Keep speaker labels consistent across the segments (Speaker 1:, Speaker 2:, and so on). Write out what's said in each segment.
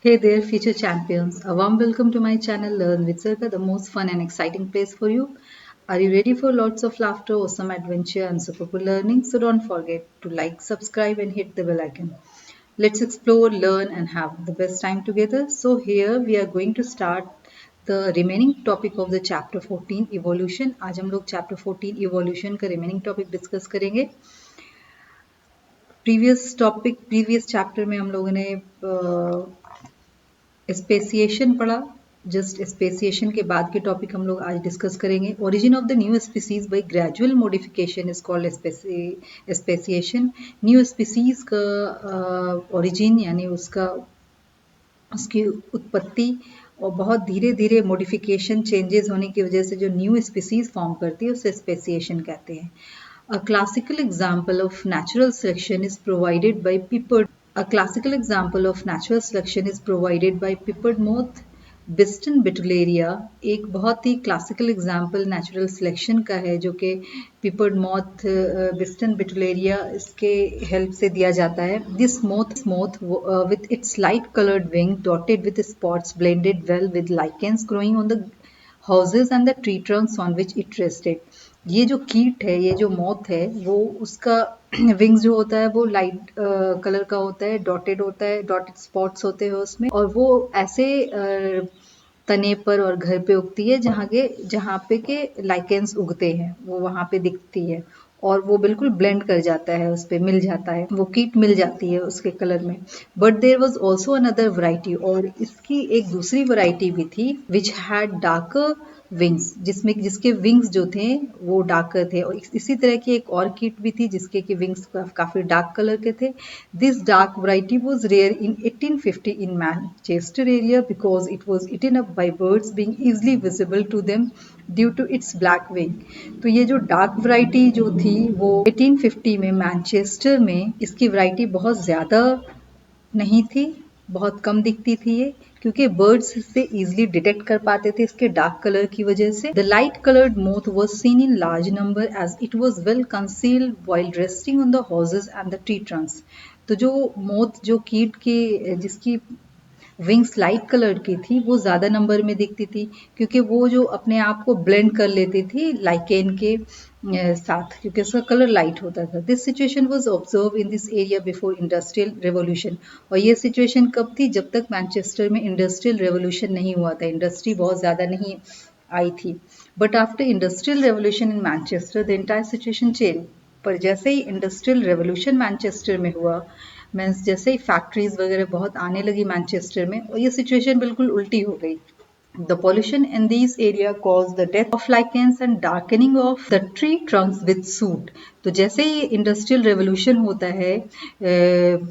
Speaker 1: Hey there, future champions. A warm welcome to my channel Learn with Sarka, the most fun and exciting place for you. Are you ready for lots of laughter, awesome adventure, and super cool learning? So don't forget to like, subscribe, and hit the bell icon. Let's explore, learn, and have the best time together. So here we are going to start the remaining topic of the chapter 14 evolution. आज हम लोग chapter 14 evolution का remaining topic discuss करेंगे. Previous chapter में हम लोगों ने speciation पढ़ा. जस्ट स्पेसिएशन के बाद के टॉपिक हम लोग आज डिस्कस करेंगे. Origin of the new species bye gradual modification is called speciation. New species का ओरिजिन यानी उसकी उत्पत्ति और बहुत धीरे धीरे मॉडिफिकेशन चेंजेस होने की वजह से जो न्यू स्पीसीज फॉर्म करती है उसे स्पेसिएशन कहते हैं. A classical example of natural selection is provided by peppered moth, Biston betullaria. एक बहुत ही क्लासिकल एग्जाम्पल नेचुरल सिलेक्शन का है जो कि पिपर्ड मॉथ बिस्टन बिटुलेरिया इसके हेल्प से दिया जाता है. This moth with its light colored wing dotted with spots blended well with lichens growing on the houses and the tree trunks on which it rested. ये जो कीट है, ये जो मॉथ है, वो उसका विंग्स जो होता है वो लाइट कलर का होता है, डॉटेड होता है, डॉटेड स्पॉट्स होते हैं उसमें, और वो ऐसे तने पर और घर पे उगती है जहाँ पे के लाइकेंस उगते हैं, वो वहाँ पे दिखती है और वो बिल्कुल ब्लेंड कर जाता है, उस पर मिल जाता है, वो कीट मिल जाती है उसके कलर में. But there was also another variety, और इसकी एक दूसरी वराइटी भी थी विच हैड डार्कर विंग्स, जिसके विंग्स जो थे वो डार्कर थे. और इसी तरह की एक और कीट भी थी जिसके की विंग्स काफी डार्क कलर के थे. This dark variety was rare in 1850 in Manchester area because it was eaten up by birds being easily visible to them due to its black wing. तो ये जो डार्क वराइटी जो थी वो 1850 में मैनचेस्टर में इसकी वराइटी बहुत ज़्यादा नहीं थी, बहुत कम दिखती थी ये, क्योंकि बर्ड्स इससे इजीली डिटेक्ट कर पाते थे इसके डार्क कलर की वजह से. The light coloured moth was seen in large number as it was well concealed while resting on the houses and the tree trunks. तो जो मोथ जो कीट की जिसकी विंग्स लाइट कलर की थी वो ज़्यादा नंबर में दिखती थी क्योंकि वो जो अपने आप को ब्लेंड कर लेती थी लाइकेन के साथ, क्योंकि उसका कलर लाइट होता था. This situation was observe in this area before industrial revolution. और ये सिचुएशन कब थी? जब तक मैनचेस्टर में इंडस्ट्रियल रेवोल्यूशन नहीं हुआ था, इंडस्ट्री बहुत ज़्यादा नहीं आई थी. But after industrial revolution in Manchester the entire situation change. पर जैसे ही इंडस्ट्रियल रेवोल्यूशन मैनचेस्टर में हुआ, मीन्स जैसे ही फैक्ट्रीज वगैरह बहुत आने लगी मैनचेस्टर में, और ये सिचुएशन बिल्कुल उल्टी हो गई. The pollution in these area caused the death of lichens and darkening of the tree trunks with soot. तो जैसे ही इंडस्ट्रियल रेवोल्यूशन होता है,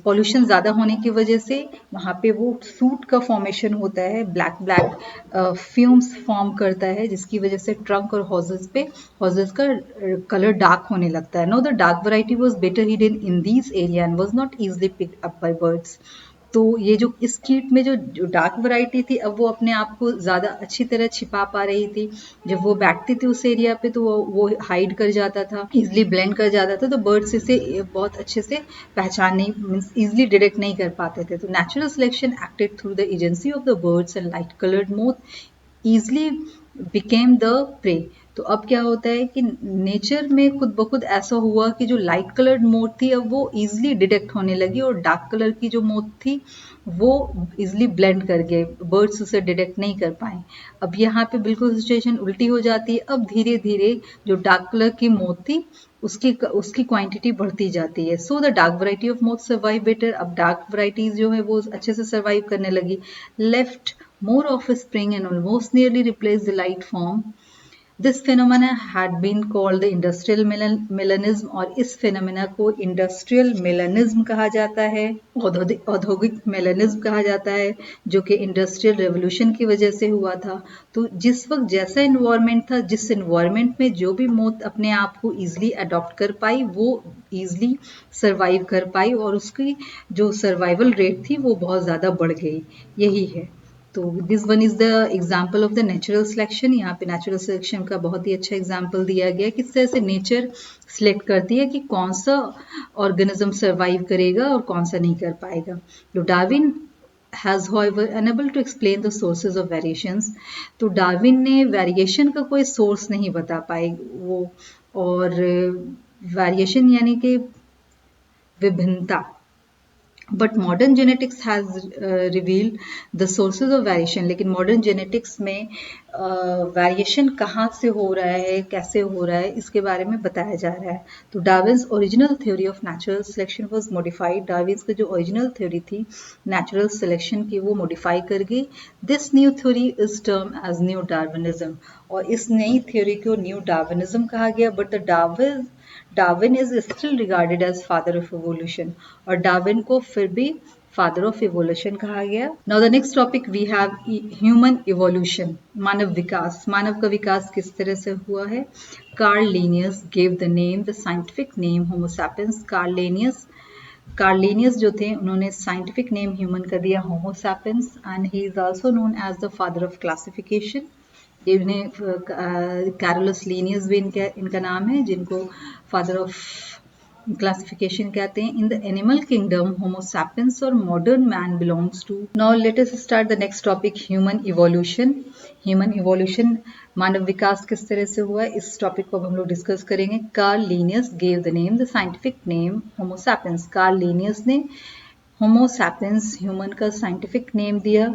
Speaker 1: पॉल्यूशन ज़्यादा होने की वजह से वहाँ पे वो सूट का फॉर्मेशन होता है, ब्लैक फ्यूम्स फॉर्म करता है जिसकी वजह से ट्रंक और हॉजेस का कलर डार्क होने लगता है. Know the dark variety was better hidden in these area and was not easily picked up by birds. तो ये जो इस कीट में जो डार्क वैरायटी थी, अब वो अपने आप को ज़्यादा अच्छी तरह छिपा पा रही थी. जब वो बैठती थी उस एरिया पे तो वो हाइड कर जाता था, इजिली ब्लेंड कर जाता था, तो बर्ड्स इसे बहुत अच्छे से पहचान नहीं, मीन्स इजिली डिटेक्ट नहीं कर पाते थे. तो natural selection acted through the agency of the birds and light coloured moth easily became the prey. तो अब क्या होता है कि नेचर में खुद ब खुद ऐसा हुआ कि जो लाइट कलर्ड मोथ थी अब वो इजीली डिटेक्ट होने लगी, और डार्क कलर की जो मोथ थी वो इजीली ब्लेंड कर गए, बर्ड्स उसे डिटेक्ट नहीं कर पाए. अब यहाँ पे बिल्कुल सिचुएशन उल्टी हो जाती है. अब धीरे धीरे जो डार्क कलर की मोथ थी उसकी क्वांटिटी बढ़ती जाती है. So the dark variety of moth survive better. अब डार्क वैरायटीज जो है वो अच्छे से सर्वाइव करने लगी. Left more of a spring and almost nearly replaced the light form. This phenomena had been called the industrial melanism, और इस phenomena को industrial melanism कहा जाता है, औद्योगिक मेलानिज्म कहा जाता है, जो कि इंडस्ट्रियल रेवोल्यूशन की वजह से हुआ था. तो जिस वक्त जैसा इन्वायरमेंट था, जिस इन्वायरमेंट में जो भी मोथ अपने आप को ईजिली अडॉप्ट कर पाई वो ईजिली सर्वाइव कर पाई, और उसकी जो सर्वाइवल रेट थी वो बहुत ज़्यादा बढ़ गई. यही है. तो this one is the example of the natural selection. यहाँ पे नेचुरल सिलेक्शन का बहुत ही अच्छा एग्जाम्पल दिया गया किस तरह से नेचर सिलेक्ट करती है कि कौन सा ऑर्गेनिज्म सर्वाइव करेगा और कौन सा नहीं कर पाएगा. तो Darwin has however unable to explain the sources of variations. तो डार्विन ने वेरिएशन का कोई सोर्स नहीं बता पाए वो, और वेरिएशन यानी कि विभिन्नता. But modern genetics has revealed the sources of variation. लेकिन मॉडर्न जेनेटिक्स में वेरिएशन कहाँ से हो रहा है, कैसे हो रहा है, इसके बारे में बताया जा रहा है. तो Darwin's original theory of natural selection was modified. Darwin's की जो ओरिजिनल थ्योरी थी नेचुरल सिलेक्शन की वो मॉडिफाई कर गई. This new theory is term as new Darwinism. और इस नई थ्योरी को न्यू डार्विनिज्म कहा गया. But the Darwin is still regarded as father of evolution. और डार्विन को फिर भी फादर ऑफ इवोल्यूशन कहा गया. Now the next topic we have human evolution. मानव विकास. मानव का विकास किस तरह से हुआ है. Carl Linnaeus gave the name, the scientific name Homo sapiens. Carl Linnaeus जो थे उन्होंने साइंटिफिक नेम ह्यूमन का दिया Homo sapiens. And he is also known as the father of classification. इन्हें कैरोलस लीनियस भी इनका नाम है, जिनको फादर ऑफ क्लासिफिकेशन कहते हैं. In the animal kingdom Homo sapiens और modern man belongs to. Now let us start the next topic, human evolution. Human evolution, मानव विकास किस तरह से हुआ, इस टॉपिक को अब हम लोग डिस्कस करेंगे. Carl Linnaeus gave the name, the scientific name Homo sapiens. Carl Linnaeus ने होमो सैपियंस ह्यूमन का साइंटिफिक नेम दिया.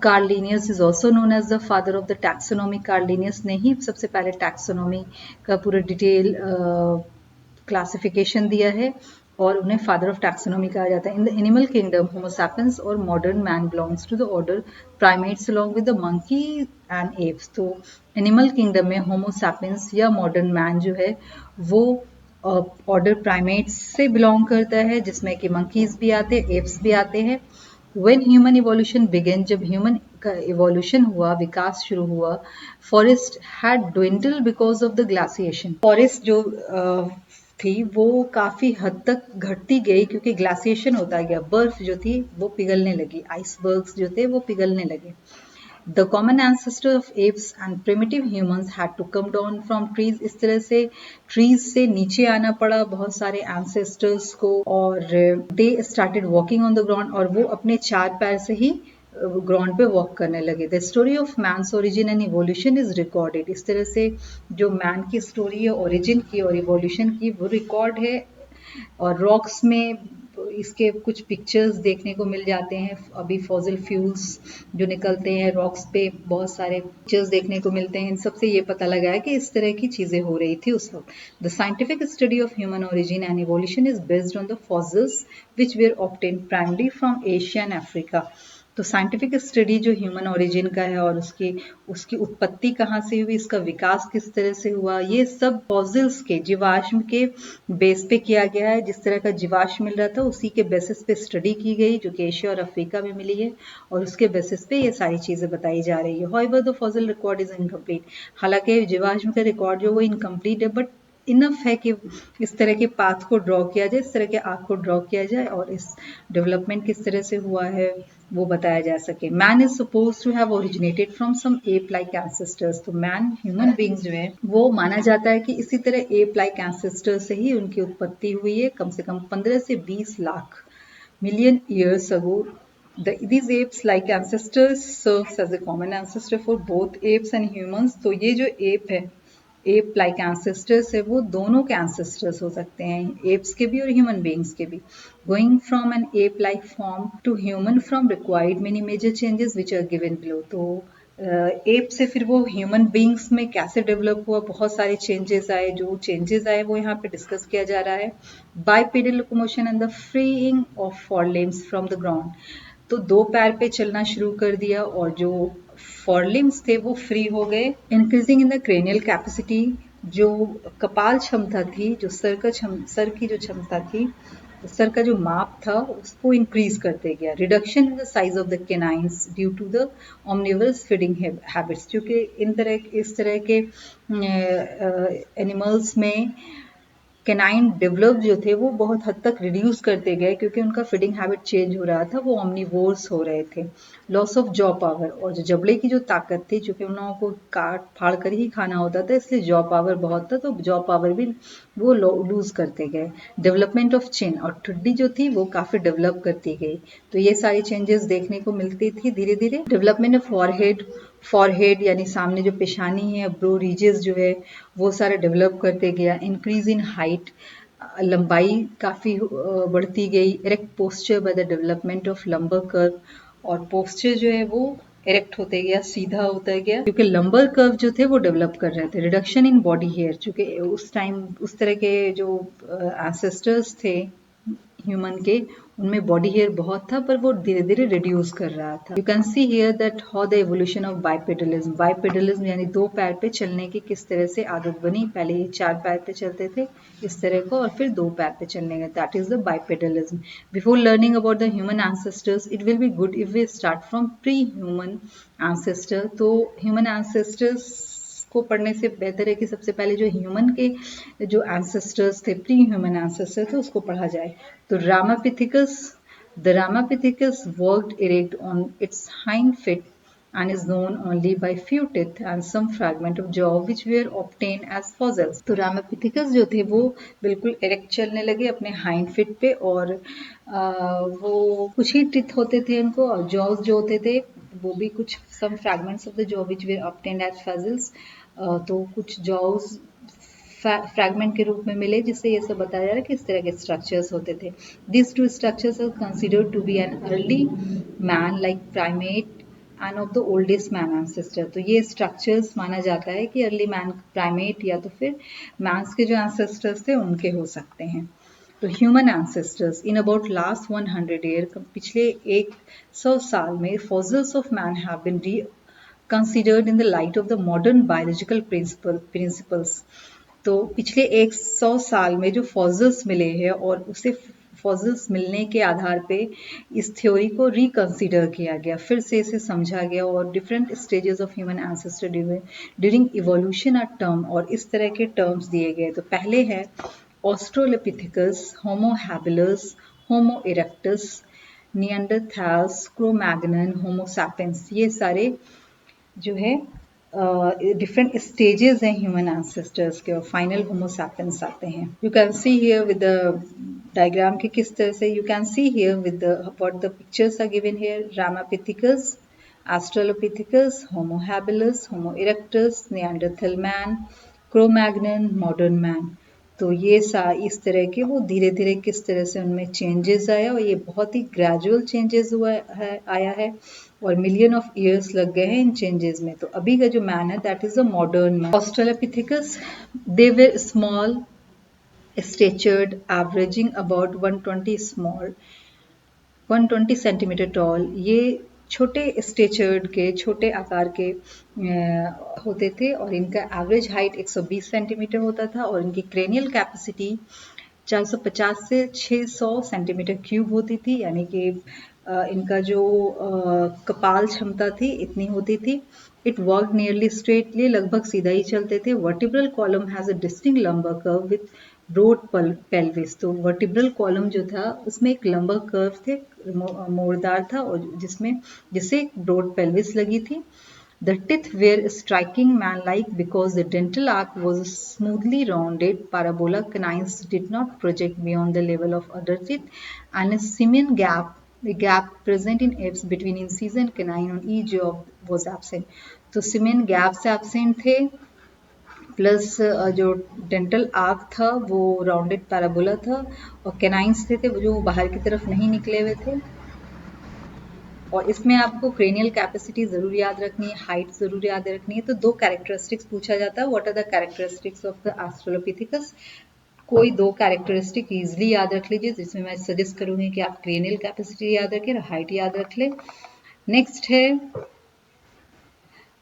Speaker 1: Carl Linnaeus is also known as the father of the taxonomy. Carl Linnaeus ने ही सबसे पहले taxonomy का पूरा detail classification दिया है और उन्हें फादर ऑफ टैक्सोनॉमी कहा जाता है. In the animal kingdom Homo sapiens और modern man belongs to the order primates along with the monkey and apes. तो एनिमल किंगडम में होमो सैपियंस या मॉडर्न मैन जो है वो ऑर्डर प्राइमेट्स से बिलोंग करता है, जिसमें कि मंकीज भी आते हैं, एप्स भी आते हैं. When human evolution began, जब ह्यूमन का इवोल्यूशन हुआ, विकास शुरू हुआ, forest had dwindled because of the glaciation. Forest जो थी वो काफी हद तक घटती गई क्योंकि ग्लासिएशन होता गया. बर्फ जो थी वो पिघलने लगी, आइसबर्ग्स जो थे वो पिघलने लगे. The common ancestor of apes and primitive humans had to come down from trees. इस तरह से trees से नीचे आना पड़ा बहुत सारे ancestors को, और they started walking on the ground, और वो अपने चार पैर से ही ग्राउंड पे वॉक करने लगे. The story of man's origin and evolution is recorded. इस तरह से जो मैन की स्टोरी है ओरिजिन की और इवोल्यूशन की वो रिकॉर्ड है. और रॉक्स में इसके कुछ पिक्चर्स देखने को मिल जाते हैं. अभी फॉसिल फ्यूल्स जो निकलते हैं रॉक्स पे बहुत सारे पिक्चर्स देखने को मिलते हैं. इन सबसे ये पता लगा है कि इस तरह की चीजें हो रही थी उस वक्त. The scientific study of human origin and evolution is based on the fossils which where obtained primary from Asia and Africa. तो साइंटिफिक स्टडी जो ह्यूमन ओरिजिन का है और उसकी उत्पत्ति कहाँ से हुई, इसका विकास किस तरह से हुआ, ये सब फॉसिल्स के जीवाश्म के बेस पे किया गया है. जिस तरह का जीवाश्म मिल रहा था उसी के बेसिस पे स्टडी की गई जो कि एशिया और अफ्रीका में मिली है, और उसके बेसिस पे ये सारी चीजें बताई जा रही है. However the fossil record is incomplete. हालांकि जीवाश्म का रिकॉर्ड जो वो इनकम्प्लीट है, बट इनफ है कि इस तरह के पाथ को ड्रॉ किया जाए, इस तरह के आर्क को ड्रॉ किया जाए और इस डेवलपमेंट किस तरह से हुआ है वो बताया जा सके. Man is suppose to have originated from some ape like ancestors. तो मैन ह्यूमन बींग्स जो है वो माना जाता है कि इसी तरह एप लाइक एंसेस्टर्स से ही उनकी उत्पत्ति हुई है, कम से कम 15 से 20 lakh million years ago. These apes like ancestors serves as a common ancestor for both apes and humans. तो ये जो ape है, एप लाइक एंसेस्टर्स है, वो दोनों के एंसेस्टर्स हो सकते हैं, एप्स के भी और ह्यूमन बींग्स के भी. Going from an ape like form to human from required many major changes which are given below. तो एप से फिर वो ह्यूमन बींग्स में कैसे डेवलप हुआ, बहुत सारे चेंजेस आए. जो चेंजेस आए वो यहाँ पे डिस्कस किया जा रहा है. Bipedal locomotion and the freeing of forelimbs from the ground. तो दो पैर पे चलना शुरू कर दिया और जो फोरलिम्स थे वो फ्री हो गए. Increasing in the cranial capacity. जो कपाल क्षमता थी, जो सर की जो क्षमता थी, सर का जो माप था उसको इंक्रीज करते गया. Reduction in the size of the canines due to the omnivorous feeding habits. क्योंकि इस तरह के एनिमल्स में कैनाइन डेवलप जो थे वो बहुत हद तक रिड्यूस करते गए क्योंकि उनका फीडिंग हैबिट चेंज हो रहा था, वो ऑमनीवोर्स हो रहे थे। लॉस ऑफ जॉ पावर, और जो जबड़े की जो ताकत थी, चूंकि उन लोगों को काट फाड़ कर ही खाना होता था, इसलिए जॉ पावर बहुत था, तो जॉ पावर भी वो लूज करते गए। डेवलपमेंट ऑफ चिन, और ठुड्डी जो थी वो काफी डेवलप करती गई। तो ये सारी चेंजेस देखने को मिलती थी धीरे धीरे। डेवलपमेंट ऑफ फॉरहेड, फॉरहेड यानी सामने जो पेशानी है, ब्रो रीजेस जो है वो सारे डेवलप करते गया। इंक्रीज इन हाइट, लंबाई काफ़ी बढ़ती गई। Erect posture by the development of lumbar curve, और पोस्चर जो है वो इरेक्ट होते गया, सीधा होता गया, क्योंकि लंबर कर्व जो थे वो डेवलप कर रहे थे। रिडक्शन इन बॉडी हेयर, चूंकि उस टाइम उस तरह के जो एंसेस्टर्स थे ह्यूमन के, उनमें बॉडी हेयर बहुत था, पर वो धीरे धीरे रिड्यूस कर रहा था। You can see here that how the evolution of bipedalism, bipedalism यानी दो पैर पे चलने की किस तरह से आदत बनी। पहले ये चार पैर पे चलते थे इस तरह को, और फिर दो पैर पे चलने का, that is the bipedalism. Before learning about the human ancestors, it will be good if we start from pre human ancestor. तो ह्यूमन एंसेस्टर्स को पढ़ने से बेहतर है कि सबसे पहले जो ह्यूमन के जो एंसेस्टर्स थे, प्री ह्यूमन एंसेस्टर थे, उसको पढ़ा जाए। तो Ramapithecus, the Ramapithecus worked erect on its hind feet and is known only by few teeth and some fragment of jaw which were obtained as fossils. तो Ramapithecus जो थे वो बिल्कुल erect चलने लगे अपने hind feet पे, और वो कुछ ही टीथ होते थे उनको, और jaws जो होते थे वो भी कुछ some fragments of the jaw which were obtained as fossils। तो कुछ jaws फ्रैगमेंट के रूप में मिले, जिससे ये सब बताया जा रहा है कि इस तरह के स्ट्रक्चर्स होते थे। This two structures are considered to be an early man like primate and of the oldest man ancestor. तो ये स्ट्रक्चर्स माना जाता है कि अर्ली मैन प्राइमेट या तो फिर मैंस के जो एंसेस्टर्स थे उनके हो सकते हैं। तो human ancestors in about last 100 year, पिछले 100 साल में fossils of man have been considered in the light of the modern biological principles। तो पिछले 100 साल में जो फॉसिल्स मिले हैं, और उसे फॉसिल्स मिलने के आधार पे इस थ्योरी को रिकंसिडर किया गया, फिर से इसे समझा गया, और different stages of human ancestor during evolution are term, और इस तरह के टर्म्स दिए गए। तो पहले है Australopithecus, Homo habilis, Homo erectus, Neanderthals, Cro-Magnon, Homo sapiens. ये सारे जो है डिफरेंट स्टेजेस हैं ह्यूमन एंसेस्टर्स के, और फाइनल होमो सैपियंस आते हैं। You can see here with the diagram के किस तरह से, you can see here with the what the pictures are given here. Ramapithecus, Australopithecus, Homo habilis, Homo erectus, Neanderthal man, Cro-Magnon, modern man. तो ये इस तरह के वो धीरे धीरे किस तरह से उनमें चेंजेस आया, और ये बहुत ही ग्रेजुअल चेंजेस हुआ है, आया है, और मिलियन ऑफ ईयर्स लग गए हैं इन चेंजेस में। तो अभी का जो मैन है that is a modern man. Australopithecus, they were small statured, averaging about 120 centimetre tall. ये छोटे स्टेचर्ड के, छोटे आकार के होते थे, और इनका एवरेज हाइट 120 सेंटीमीटर होता था, और इनकी क्रेनियल कैपेसिटी 450 से 600 सेंटीमीटर क्यूब होती थी, यानी कि इनका जो कपाल क्षमता थी इतनी होती थी। इट वर्क नियरली स्ट्रेटली, लगभग सीधा ही चलते थे। Vertebral column has a distinct lumbar curve with broad pelvis. तो वर्टिब्रल कॉलम जो था उसमें एक लंबर कर्व थे, मोड़दार था, और जिससे एक ब्रॉड पेल्विस लगी थी। The teeth were striking man-like because the dental arc was smoothly rounded. Parabola canines did not project beyond the level of other teeth, and a simian gap, the gap present in apes between incision canine on each jaw was absent. तो simian gap से absent थे, plus जो dental arc था वो rounded parabola था, और canines थे जो बाहर की तरफ नहीं निकले हुए थे। और इसमें आपको क्रेनियल कैपेसिटी जरूर याद रखनी है, हाइट जरूर याद रखनी है। तो दो कैरेक्टरिस्टिक्स पूछा जाता है, what are the characteristics of the Australopithecus. कोई दो कैरेक्टरिस्टिक इजीली याद रख लीजिए, जिसमें मैं सजेस्ट करूंगी कि आप क्रेनियल कैपेसिटी याद रखें और हाइट याद रख लें। नेक्स्ट है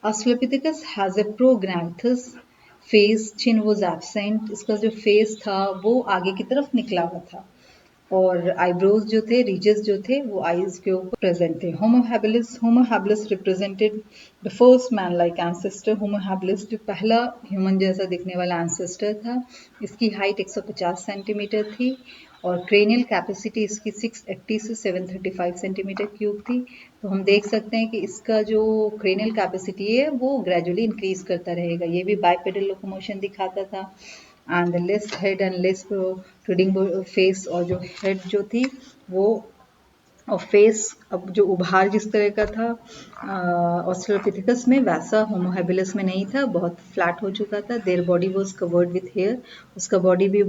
Speaker 1: Australopithecus has a prognathous face, chin was absent. इसका जो फेस था वो आगे की तरफ निकला हुआ था। और आईब्रोज जो थे, रीजेस जो थे, वो आईज के ऊपर प्रेजेंट थे। Homo habilis represented the first man like ancestor. होमो हैबिलिस जो पहला ह्यूमन जैसा दिखने वाला एंसेस्टर था। इसकी हाइट 150 सेंटीमीटर थी और क्रेनियल कैपेसिटी इसकी 680 से 735 सेंटीमीटर क्यूब थी। तो हम देख सकते हैं कि इसका जो क्रेनियल कैपेसिटी है वो ग्रेजुअली इंक्रीज करता रहेगा। ये भी बाइपेडल लोकोमोशन दिखाता था। And the less head and less protruding face, और जो हेड जो थी वो और फेस अब जो उभार जिस तरह का था ऑस्ट्रेलोपिथेकस में, वैसा होमो हैबिलिस में नहीं था, बहुत फ्लैट हो चुका था। Their body was covered with hair, उसका बॉडी भी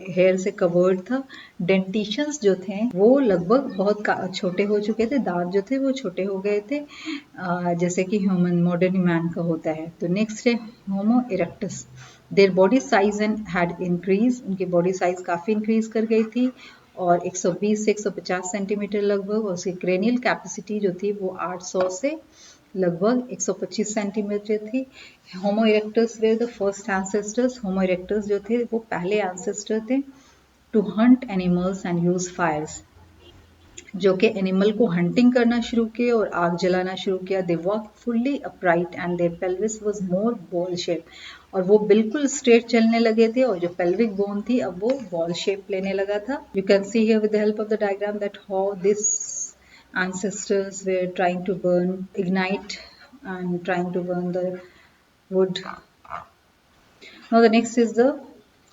Speaker 1: हेयर से कवर्ड था। डेंटिशंस जो थे वो लगभग बहुत छोटे हो चुके थे, दांत जो थे वो छोटे हो गए थे, जैसे कि ह्यूमन मॉडर्न मैन का होता है। तो नेक्स्ट है Homo erectus. Their body size and had increase, उनकी बॉडी साइज काफ़ी इंक्रीज कर गई थी और 120 से 150 सेंटीमीटर लगभग, और उसकी क्रेनियल कैपेसिटी जो थी वो 800 से लगभग 125 सेंटीमीटर थी। Homo erectus were the first ancestors. Homo erectus जो थे वो पहले एंसेस्टर थे to hunt animals and use fires, जो कि एनिमल को हंटिंग करना शुरू किए और आग जलाना शुरू किया। They walk fully upright and their pelvis was more ball shape, और वो बिल्कुल स्ट्रेट चलने लगे थे और जो पेल्विक बोन थी अब वो बॉल शेप लेने लगा था। You can see here with the help of the diagram that how this ancestors were trying to ignite and trying to burn the wood. Now the next is the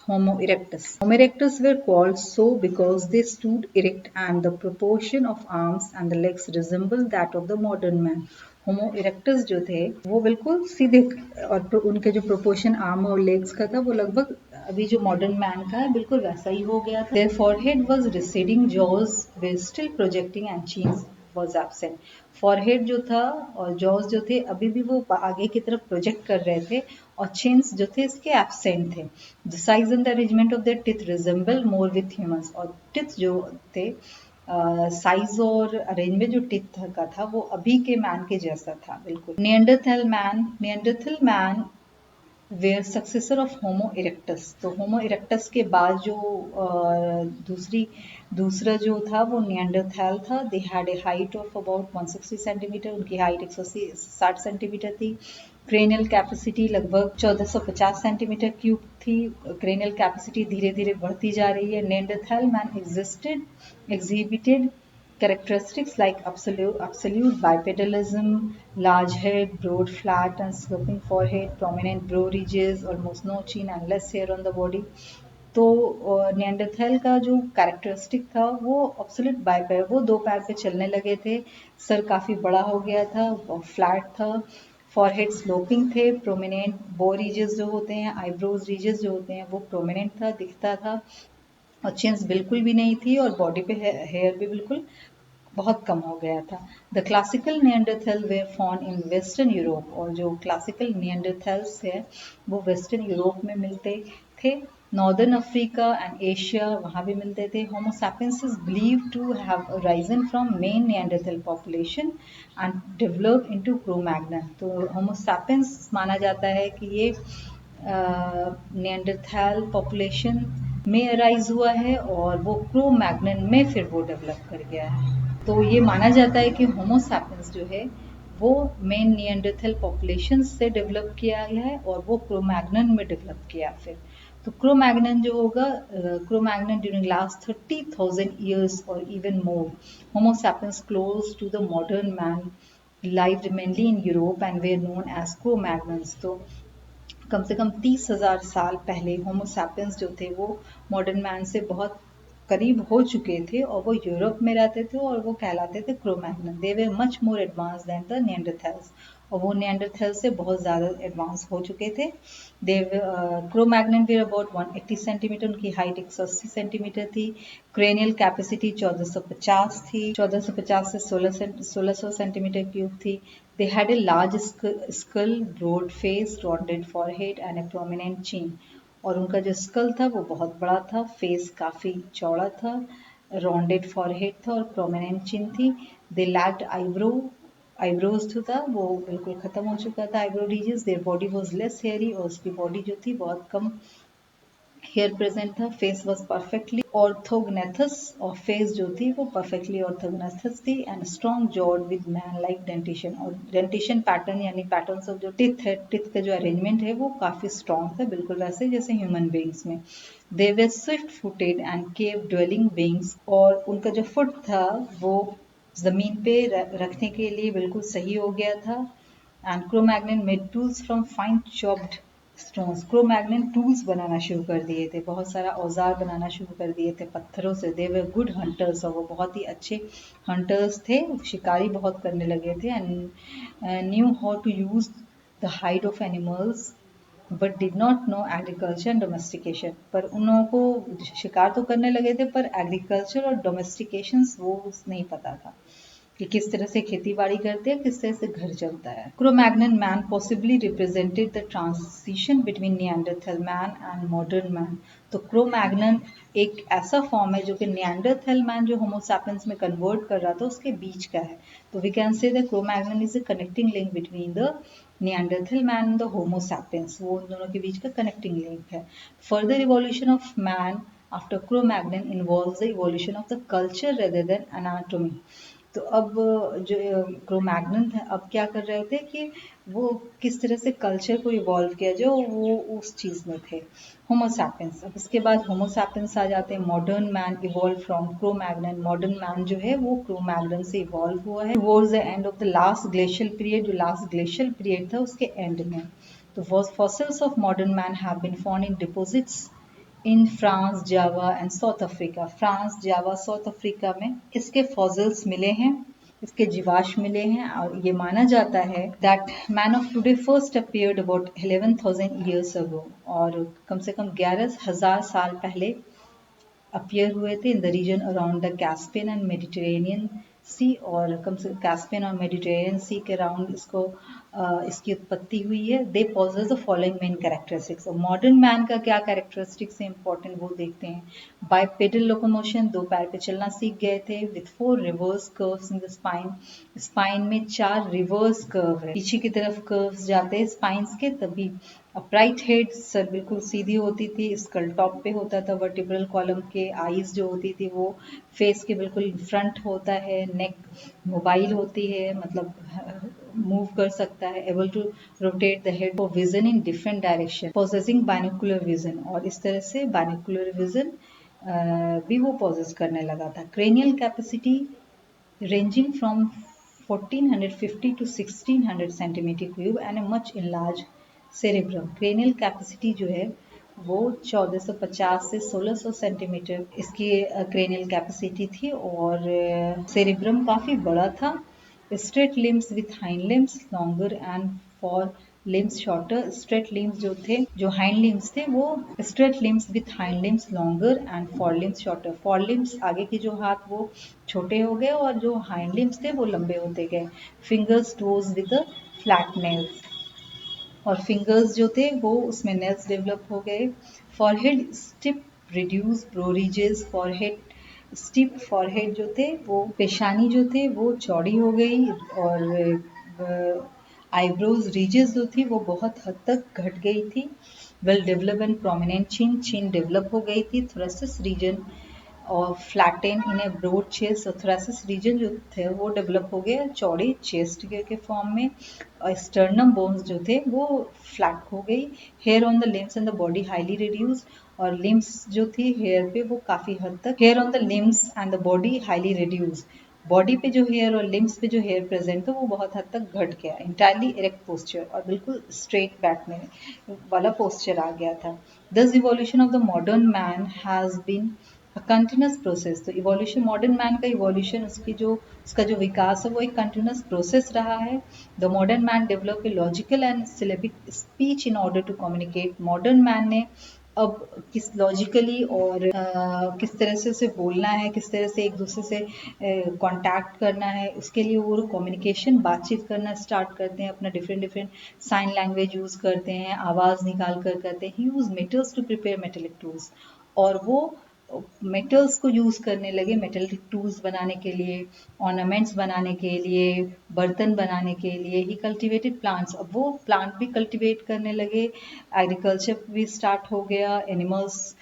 Speaker 1: Homo erectus. Homo erectus were called so because they stood erect and the proportion of arms and the legs resembled that of the modern man. Homo erectus जो थे वो बिल्कुल सीधे, और उनके जो proportion arm और legs का था वो लगभग अभी जो मॉडर्न मैन का है बिल्कुल वैसा ही हो गया था। Their forehead was receding, jaws were still projecting and chins was absent. Forehead जो था और जॉज जो थे अभी भी वो आगे की तरफ प्रोजेक्ट कर रहे थे और चिन्स जो थे इसके एब्सेंट थे। The size and the arrangement of their teeth resemble more with humans, और टिथ जो थे साइज और अरेंजमेंट जो टिथ का था वो अभी के मैन के जैसा था बिल्कुल। Neanderthal man were successor of Homo erectus. तो होमो इरेक्टस के बाद जो दूसरा जो था वो नियंडरथैल था। They had a height of about 160 centimetre, उनकी हाइट 160 सेंटीमीटर थी। क्रेनियल कैपेसिटी लगभग 1450 सेंटीमीटर क्यूब थी। क्रेनियल कैपेसिटी धीरे धीरे बढ़ती जा रही है। नियंडरथैल man exhibited characteristics like absolute bipedalism, large head, broad, flat and sloping forehead, prominent brow ridges, almost no chin and less hair on the body. तो Neanderthal का जो कैरेक्टरिस्टिक था वो ऑब्सोल्यूट बाइपेड, वो दो पैर पे चलने लगे थे। सर काफ़ी बड़ा हो गया था और फ्लैट था। फॉरहेड स्लोपिंग थे, प्रोमिनेंट बो रीजेस जो होते हैं, आईब्रोज रीजेस जो होते हैं वो प्रोमिनेंट था, दिखता था। और चिन्स बिल्कुल भी नहीं थी और बॉडी पे हेयर भी बिल्कुल बहुत कम हो गया था। The classical Neanderthal way found in western Europe, और जो क्लासिकल नियंडरथल्स है वो वेस्टर्न यूरोप में मिलते थे। नॉर्दर्न अफ्रीका एंड एशिया वहाँ भी मिलते थे। Homo sapiens is believe to have risen from main Neanderthal population and develop into Cro-Magnon. तो होमो सैपियंस माना जाता है कि ये नियंडरथल पॉपुलेशन में अराइज हुआ है और वो क्रो मैग्नन में फिर वो डेवलप कर गया है। तो ये माना जाता है कि होमो सैपियंस जो है वो मेन नियंडरथल पॉपुलेशन से डेवलप किया गया है और वो क्रो मैग्नन में डेवलप किया फिर। तो क्रो मैग्नन जो होगा, Cro Magnon during last 30,000 years और even more, Homo sapiens close to the modern man lived mainly in Europe and were known as Cro-Magnons। तो कम से कम 30,000 साल पहले होमो सैपियंस जो थे वो मॉडर्न मैन से बहुत करीब हो चुके थे और वो यूरोप में रहते थे और वो कहलाते थे Cro-Magnon. They were much more advance than the Neanderthals, और वो नियंडरथल से बहुत ज़्यादा एडवांस हो चुके थे। दे क्रो-मैग्नन वेर अबाउट 180 सेंटीमीटर, उनकी हाइट 180 सेंटीमीटर थी। क्रेनियल कैपेसिटी 1450 थी, 1450 से 1600 सेंटीमीटर क्यूब थी। They had a large skull, broad face, rounded forehead and a prominent chin। और उनका जो स्कल था वो बहुत बड़ा था, फेस काफ़ी चौड़ा था, राउंडेड फॉरहेड था और प्रोमिनेंट चिन थी। दे लैक्ड आईब्रोज जो था वो बिल्कुल ख़त्म हो चुका था, eyebrow ridges. There body was less hairy, और उसकी बॉडी जो थी बहुत कम हेयर प्रेजेंट था, फेस वॉज परफेक्टली ऑर्थोगनेथस और फेस जो थी वो परफेक्टली ऑर्थोगनेथस थी and strong jawed with man like dentition, और डेंटिशन पैटर्न यानी पैटर्न ऑफ जो टिथ है, टिथ का जो अरेंजमेंट है वो काफी स्ट्रॉन्ग था, बिल्कुल वैसे जैसे ह्यूमन बींग्स में। They were swift footed and cave dwelling beings, और उनका जो फुट था वो जमीन पे रखने के लिए बिल्कुल सही हो गया था। And Cro-Magnon made tools from fine chopped stones, Cro-Magnon tools बनाना शुरू कर दिए थे, बहुत सारा औजार बनाना शुरू कर दिए थे पत्थरों से। दे वर गुड हंटर्स, और वो बहुत ही अच्छे हंटर्स थे, शिकारी बहुत करने लगे थे। And knew how to use the hide of animals but did not know agriculture and domestication, पर उन लोगों को शिकार तो करने लगे थे पर एग्रीकल्चर और डोमेस्टिकेशन वो नहीं पता था कि किस तरह से खेती बाड़ी करते हैं, किस तरह से घर चलता है। Cro-Magnon man possibly represented the transition between Neanderthal man and modern man. तो क्रो-मैग्नन एक ऐसा फॉर्म है जो कि निएंडरथल मैन जो होमोसैपियंस में कन्वर्ट कर रहा था उसके बीच का है। तो we can say the Cro-Magnon is a connecting link between the Neanderthal man and the Homo sapiens, वो उन दोनों के बीच का कनेक्टिंग लिंक है। Further evolution of man after Cro-Magnon involves the evolution of the culture rather than anatomy. तो अब जो क्रो-मैग्नन है अब क्या कर रहे थे कि वो किस तरह से कल्चर को इवॉल्व किया जो वो उस चीज में थे होमोसैपियंस। अब इसके बाद होमोसैपियंस आ जाते हैं, modern man evolve from Cro-Magnon. Modern man जो है वो क्रो-मैग्नन से इवॉल्व हुआ है towards the end of the last glacial period, जो लास्ट ग्लेशियल पीरियड था उसके एंड में। तो fossils of modern man have been found in deposits in France, Java and South Africa. France, Java, South Africa में इसके fossils मिले हैं, इसके जीवाश्म मिले हैं, और ये माना जाता है that man of today first appeared about 11,000 years ago, और कम से कम 11,000 साल पहले अपीयर हुए थे in the region around the Caspian and Mediterranean sea, और कम से कैस्पियन और मेडिटेरेनियन सी के अराउंड इसकी उत्पत्ति हुई है। They possess the following main characteristics. Modern man का क्या कैरेक्टरिस्टिक्स है इंपॉर्टेंट वो देखते हैं। बाइपेडल लोकोमोशन, दो पैर पे चलना सीख गए थे। With 4 reverse curves in the spine, spine में 4 रिवर्स कर्व है, पीछे की तरफ कर्व्स जाते हैं स्पाइंस के, तभी अपराइट हेड, सर बिल्कुल सीधी होती थी, स्कल टॉप पे होता था, वर्टिब्रल कॉलम के आईज जो होती थी वो फेस के बिल्कुल फ्रंट होता है, नेक मोबाइल होती है, मतलब मूव कर सकता है, able to rotate the head for vision in different direction, possessing binocular vision, और इस तरह से बाइनोकुलर विजन भी वो पोजेस करने लगा था। Cranial capacity ranging from 1450 to 1600 centimeter cube and a much enlarged cerebrum. Cranial capacity जो है वो 1450 से 1600 सेंटीमीटर इसकी क्रेनियल कैपेसिटी थी, और सेरिब्रम काफ़ी बड़ा था। Straight limbs with hind limbs longer and for limbs shorter. Straight limbs जो थे, जो हाइंड लिम्स थे वो straight limbs with hind limbs longer and for limbs shorter. For limbs आगे के जो हाथ वो छोटे हो गए और जो हाइंड लिम्स थे वो लंबे होते गए। Fingers toes with flat nails, और फिंगर्स जो थे वो उसमें नेल्स डेवलप हो गए। Forehead steep reduce brow ridges, forehead steep forehead जो थे वो पेशानी जो थे वो चौड़ी हो गई, और आईब्रोज रीजेस जो थी वो बहुत हद तक घट गई थी। Well develop and prominent chin, chin develop हो गई थी। थोरेसिस रीजन और flatten in a broad chest, thoracic region जो थे वो डेवलप हो गए चौड़ी चेस्ट के फॉर्म में, और स्टर्नम बोन्स जो थे वो फ्लैट हो गई। Hair on the limbs and the body highly reduced, और लिम्स जो थी हेयर पे वो काफी हद तक, hair on the limbs and the body highly reduced, body पे जो हेयर और लिम्स पे जो हेयर प्रेजेंट था वो बहुत हद तक घट गया। इंटायरली इरेक्ट पोस्चर, और बिल्कुल स्ट्रेट बैठने वाला पोस्चर आ गया था। This evolution of the modern man has been continuous process. तो इवोल्यूशन, मॉडर्न मैन का इवोल्यूशन, उसका जो विकास है वो एक कंटिन्यूस प्रोसेस रहा है। The modern man develop a logical and syllabic speech in order to communicate. Modern man ने अब किस लॉजिकली और किस तरह से उसे बोलना है, किस तरह से एक दूसरे से कांटेक्ट करना है, उसके लिए वो कम्युनिकेशन, बातचीत करना स्टार्ट करते हैं। अपना different different sign language use करते हैं, आवाज निकाल कर करते हैं। He use metals to prepare metallic tools, और वो मेटल्स को यूज़ करने लगे, मेटल टूल्स बनाने के लिए, ऑर्नामेंट्स बनाने के लिए, बर्तन बनाने के लिए ही कल्टिवेटेड प्लांट्स। अब वो प्लांट भी कल्टिवेट करने लगे, एग्रीकल्चर भी स्टार्ट हो गया, एनिमल्स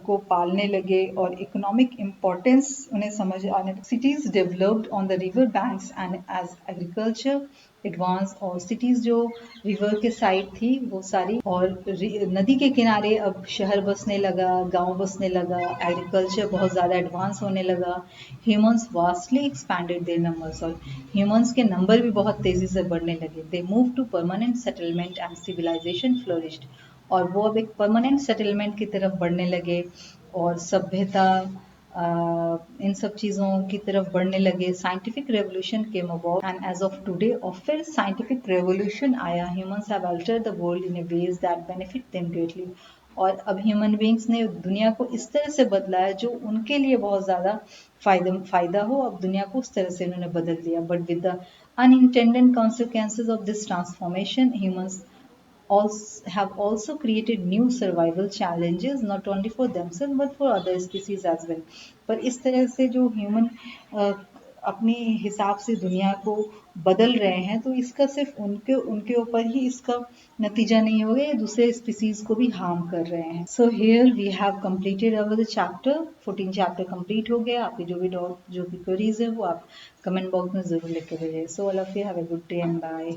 Speaker 1: को पालने लगे और इकोनॉमिक इम्पोर्टेंस उन्हें समझ आने। Cities developed on the river banks and as agriculture advance, और सिटीज जो रिवर के साइड थी वो सारी, और नदी के किनारे अब शहर बसने लगा, गांव बसने लगा, एग्रीकल्चर बहुत ज़्यादा एडवांस होने लगा। Humans vastly expanded their numbers, और ह्यूमंस के नंबर भी बहुत तेज़ी से बढ़ने लगे। They move to permanent settlement and civilisation flourished, और वो अब एक परमानेंट सेटलमेंट की तरफ बढ़ने लगे और सभ्यता इन सब चीज़ों की तरफ बढ़ने लगे। Scientific revolution came about and age of today, और फिर साइंटिफिक रेवोल्यूशन आया। Humans have altered the world in a ways that benefit them greatly, और अब ह्यूमन बींग्स ने दुनिया को इस तरह से बदला है जो उनके लिए बहुत ज़्यादा फायदा हो। अब दुनिया को उस तरह से उन्होंने बदल दिया। But with the unintended consequences of this transformation, humans have also created new survival challenges, not only for themselves but for other species as well. पर इस तरह से जो ह्यूमन अपने हिसाब से दुनिया को बदल रहे हैं, तो इसका सिर्फ उनके उनके ऊपर ही इसका नतीजा नहीं होगा, ये दूसरे स्पीसीज को भी हार्म कर रहे हैं। So here we have completed our chapter 14 chapter complete हो गया। आपके जो भी डाउट, जो भी क्वेरीज है वो आप कमेंट बॉक्स में जरूर लिख के भेजिए। So all of you have a good day and bye.